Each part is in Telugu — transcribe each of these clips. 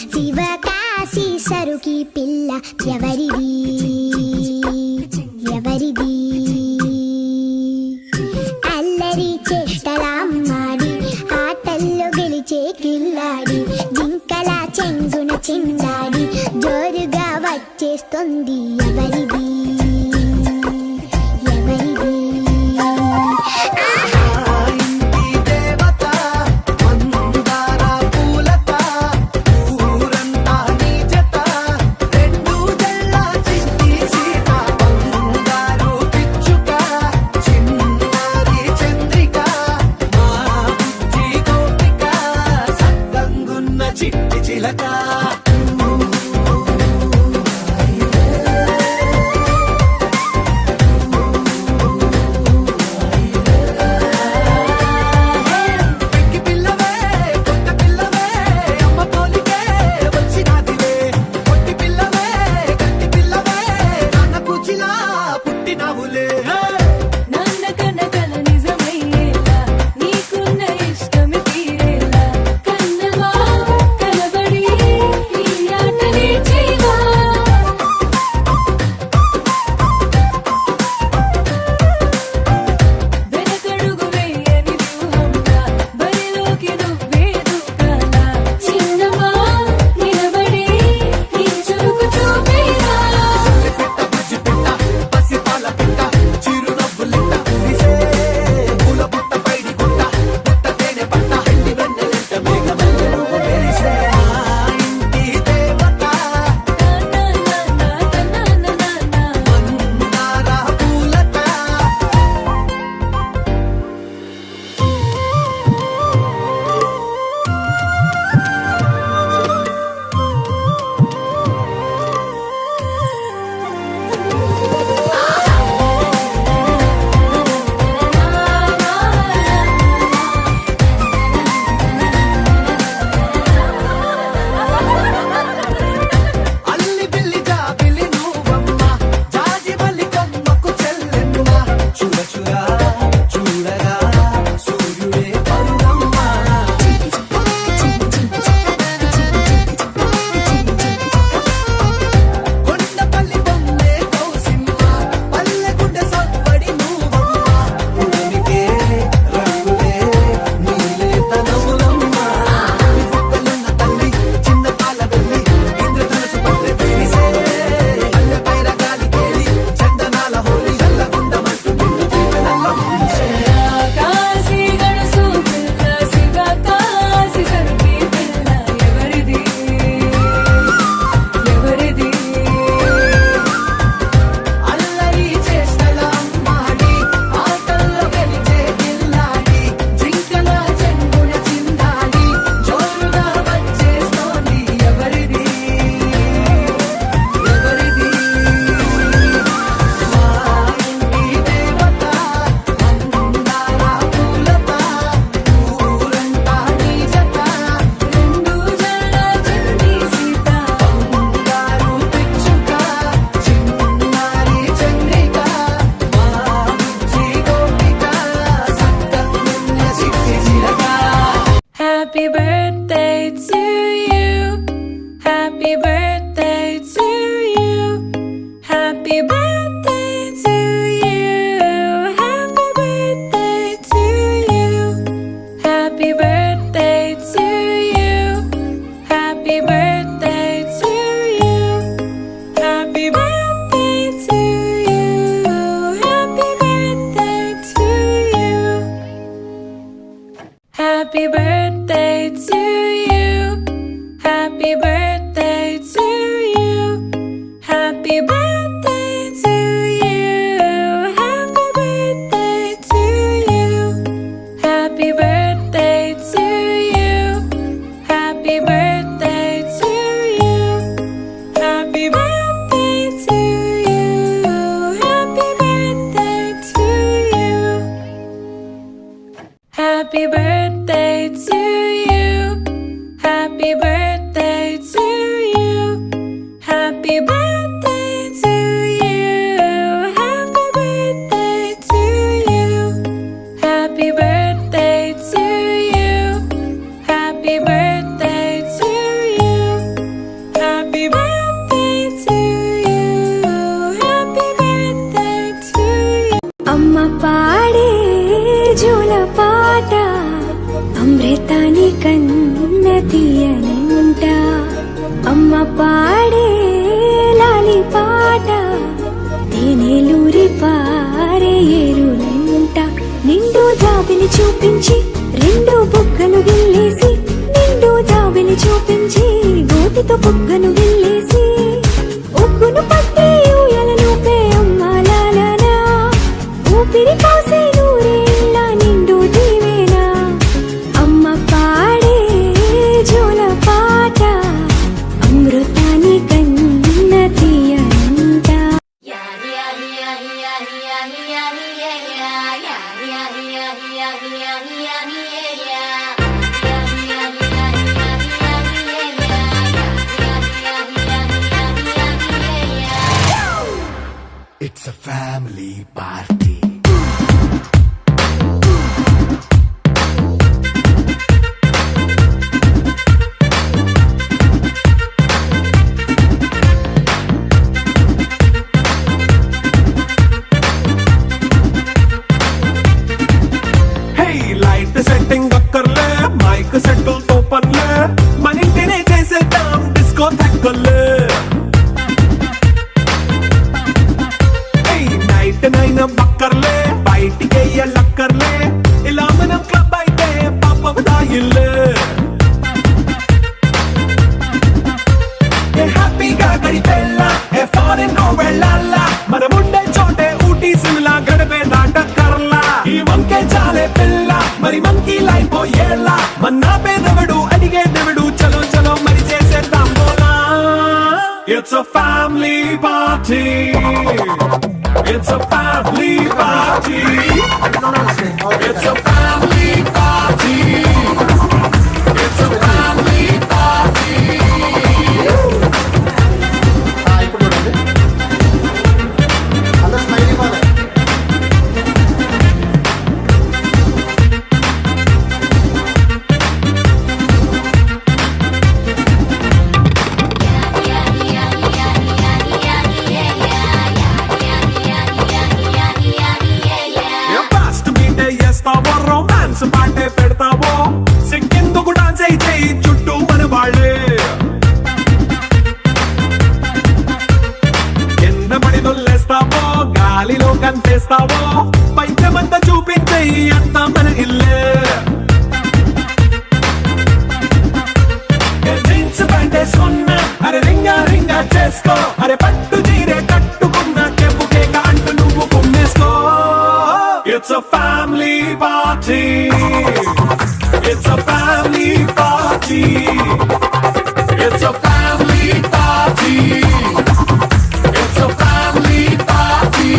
శివకాశి సరుకి పిల్ల ఎవరిది ఎవరిది అల్లరి చేష్టలామ్మాడి ఆటల్లో గెలిచే కిల్లాడి జింకల చెంగున చిందాడి జోరుగా వచ్చేస్తుంది ఎవరిది చిట్టి చిలక Happy birthday to you. Happy birthday to you. Happy birthday to you. Happy birthday to you. Happy birthday to you. Happy birthday to you. Happy birthday to you. Happy birthday to you. Happy birthday to నీ కన్న తీయనంట అమ్మ పాడే లాలి పాట తేనెలూరి పారే ఏరులంట నిండు జాబిలి చూపించి రెండు బుగ్గలు గిల్లేసి నిండు జాబిలి చూపించి గోటితో బుగ్గను గిల్లేసి ఉగ్గును పట్టి ఊయలను పే అమ్మాలాలనా ఊపిరి కాసే నూరేళ్ళ నిండు దీవేనా అమ్మ పాడే జోల పాట అమృతాని కన్న తీయనంట It's a family party. Hey, light setting అక్కర్లే మైక్ సెట్టు తో పనులే మన ఇంటినే చేసేద్దాం డిస్కో తగ్గలే నైట్ నైన్ బక్కర్లే బయటికి లక్కర్లే ఇలా మనం క్లబ్ అయితే పాపం దాయిల్లే హ్యాపీగా గడిపెళ్ళ ఏ ఫారెన్ నో వెళ్ళాల మన ఉండే చోటే ఊటీ సిమ్లా గడిపే దాటక్కర్లా ఈ వంకే చాలే పిల్ల మరి మంకీ లైఫ్ ఏళ్ళ మన్నా పేదవడు అడిగే దేవుడు చలో చలో మరి చేసేద్దాం బోలా it's a family party It's a family party. It's a family party. It's a family party. ఇప్పుడు చూడండి అందరూ స్మైల్ ఇవ్వాలి. ఫాస్ట్ బీటే చేస్తావో రొమాన్స్ పాటే పెడతావో సిక్కిందుకు డాన్స్ అయి చేయి చుట్టూ మన వాళ్ళే కింద పడి దొల్లేస్తావో గాలిలో కంచేస్తావో పైచమంతా చూపించేయి అంతా మన ఇల్లే జీన్స్ ప్యాంటేసుకున్నా అరే రింగా రింగా చేసుకో అరే పట్టు చీరే కట్టుకున్న కెప్పు కేక అంటూ నువ్వు కుమ్మేసుకో It's a family party. It's a family party. It's a family party. It's a family party.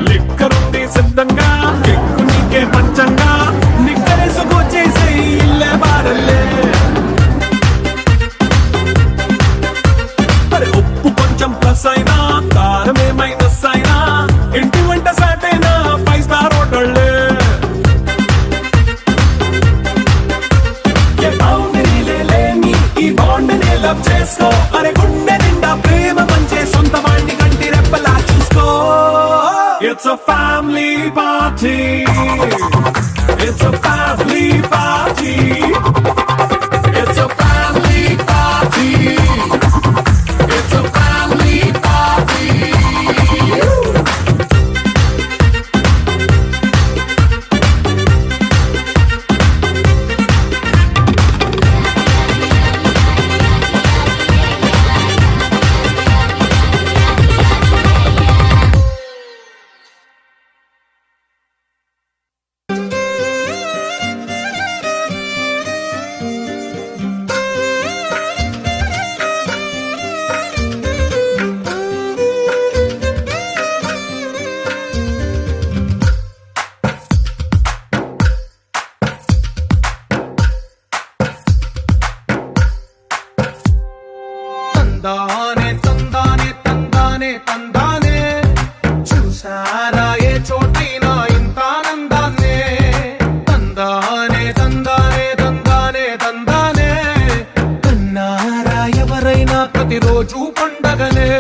లిక్కరుంది సిద్ధంగా ఎక్కు నీకే పంచంగా నిక్కరేసుకు చేసే ఇల్లే బారల్లే మరి ఉప్పు కొంచెం ప్లస్ అయినా కారమే మైనస్ అయినా ఇంటి వంట సాటైనా 5 స్టార్ హోటళ్ళే ఏ బౌండరీలే లేని ఈ బాండ్ ని లవ్ చేసుకో అరే గుండె నిండా ప్రేమ పంచే సొంత వాడిని కంటి రెప్పలా చూసుకో It's a family party. It's a family party. It's a family party. తందానే తందానే తందానే తందానే చూసారా ఏ చోటైనా ఇంత ఆనందాన్నే తందానే తందానే తందానే తందానే కన్నారా ఎవరైనా ప్రతిరోజు పండగనే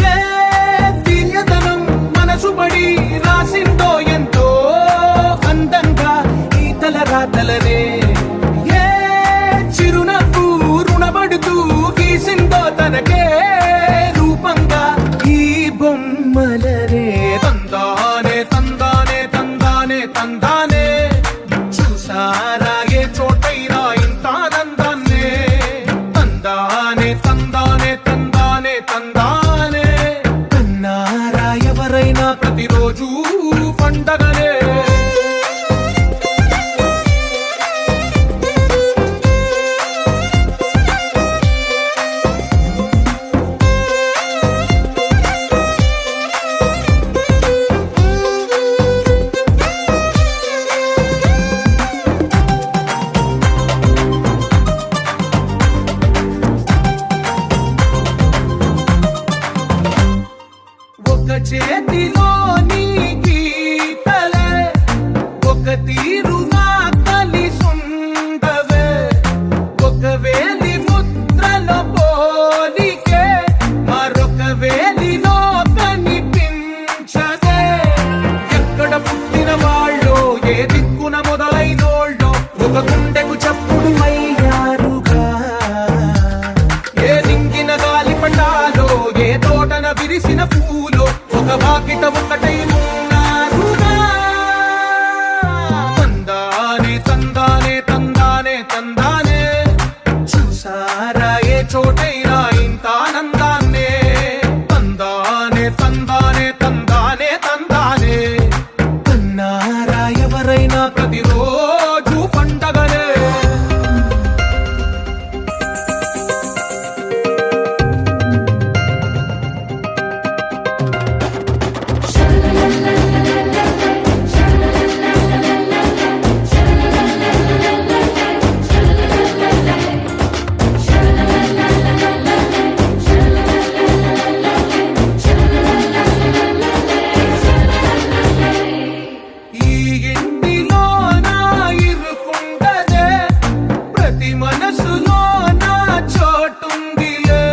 ఏ తీయదనం మనసు పడి రాసిందో ఎంతో అందంగా ఈ తలరాతలనే ఏ చిరునవ్వు రుణపడుతూ గీసిందో తనకే రూపంగా ఈ బొమ్మలనే తందానే తందానే తందానే తందానే చూసారా ఏ చోటైనా ఇంత ఆనందాన్నే తందానే తందానే తందానే తందానే కన్నారా ఎవరైనా ప్రతిరోజు పండగనే ఒక చేతిలో నీ గీతలే ఒక తీరుగా కలిసుండవే ఒక వేలి ముద్రల పోలికే మరొక వేలిలో కనిపించదే ఎక్కడ పుట్టిన వాళ్ళో ఏ దిక్కున మొదలైనోళ్ళో ఒక గుండెకు చప్పుడు అయ్యారుగా ఏ దింగిన గాలి పటాలో ఏ తోటన విరిసిన పూలో ఒక వాకిట ఒకటై ఉన్నారుగా తందానే తందానే తందానే తందానే చూసారా ఏ చోటైనా ఇంత ఆనందాన్నే తందానే తందానే తందానే తందానే కన్నారా ఎవరైనా ప్రతిరోజు పండగనే ఈ ఇంటిలో నా ఇరుకుండదే ప్రతి మనసులో నా చోటుందిలే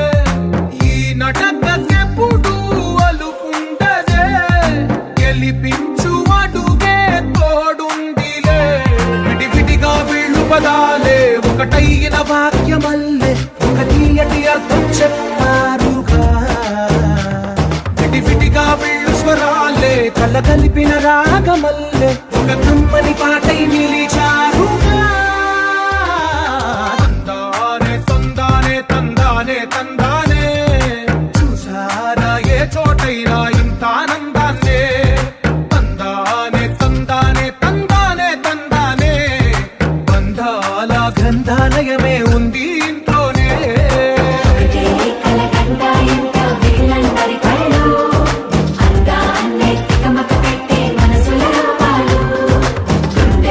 ఈ నటకెప్పుడు అలుకుండదే గెలిపించు అడుగే తోడుందిలే విడివిడిగా వీళ్ళు పదాలే ఒకటైన వాక్యమల్లే ఒక తీయటి అర్థం చెప్పారుగా విడివిడిగా వీళ్ళు స్వరాలే కల కలిపిన రాగమల్లే ఒక కమ్మని పాటై నిలిచారుగా తందానే తందానే తందానే తందానే చూసారా ఏ చోటైనా ఇంత ఆనందాన్నే తందానే తందానే తందానే తందానే బంధాల గంధాలయమే ఉంది ఇంట్లోనే ఒకటే కలగంట ఇంట వీళ్ళందరి కళ్ళు అందాన్నే తికమక పెట్టే మనసుల రూపాలు గుండె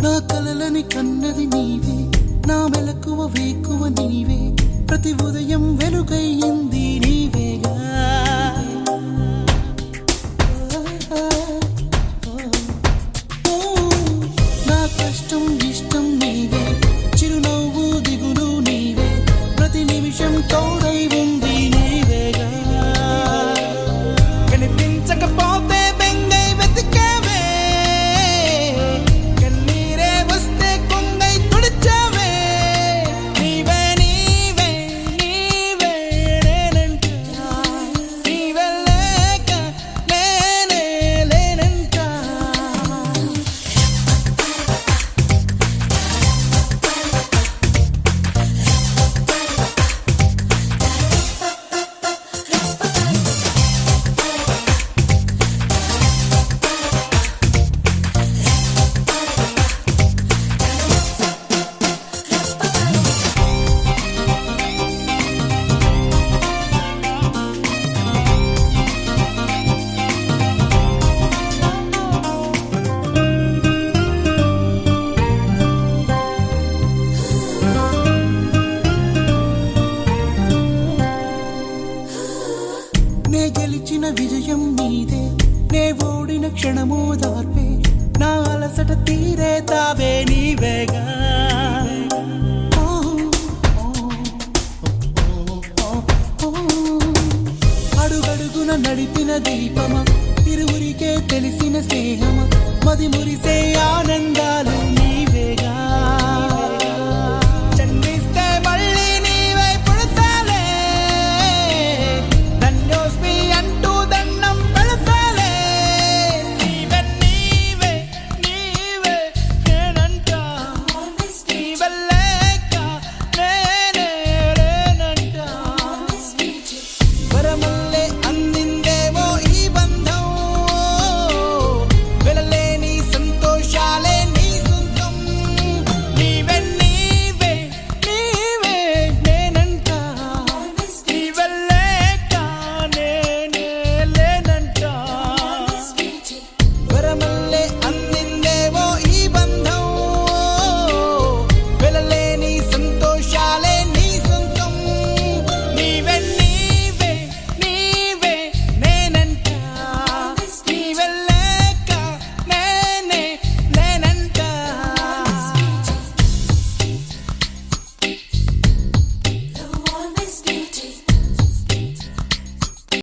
నా కలలని కన్నది నీవే, నా మెలకువ వేకువ నీవే, ప్రతి ఉదయం వెలుగయ్యింది నీవేగా. నా కష్టం ఇష్టం నీవే, చిరునవ్వు దిగులు నీవే, ప్రతి నిమిషం తోడై ఉంది నీవేగా. కనిపించకపోతే బెంగై వెతికావే, కన్నీరే వస్తే కొంగై తుడిచావే. నీవే నీవే నీవే నేనంట, నీవే లేక నేనే లేనంట. నే గెలిచిన విజయం నీదే, నే ఓడిన క్షణమో దార్పే, నా అలసట తీరే తావే నీవేగా. అడుగడుగున నడిపిన దీపమా, ఇరువురికే తెలిసిన స్నేహమా, మది మురిసే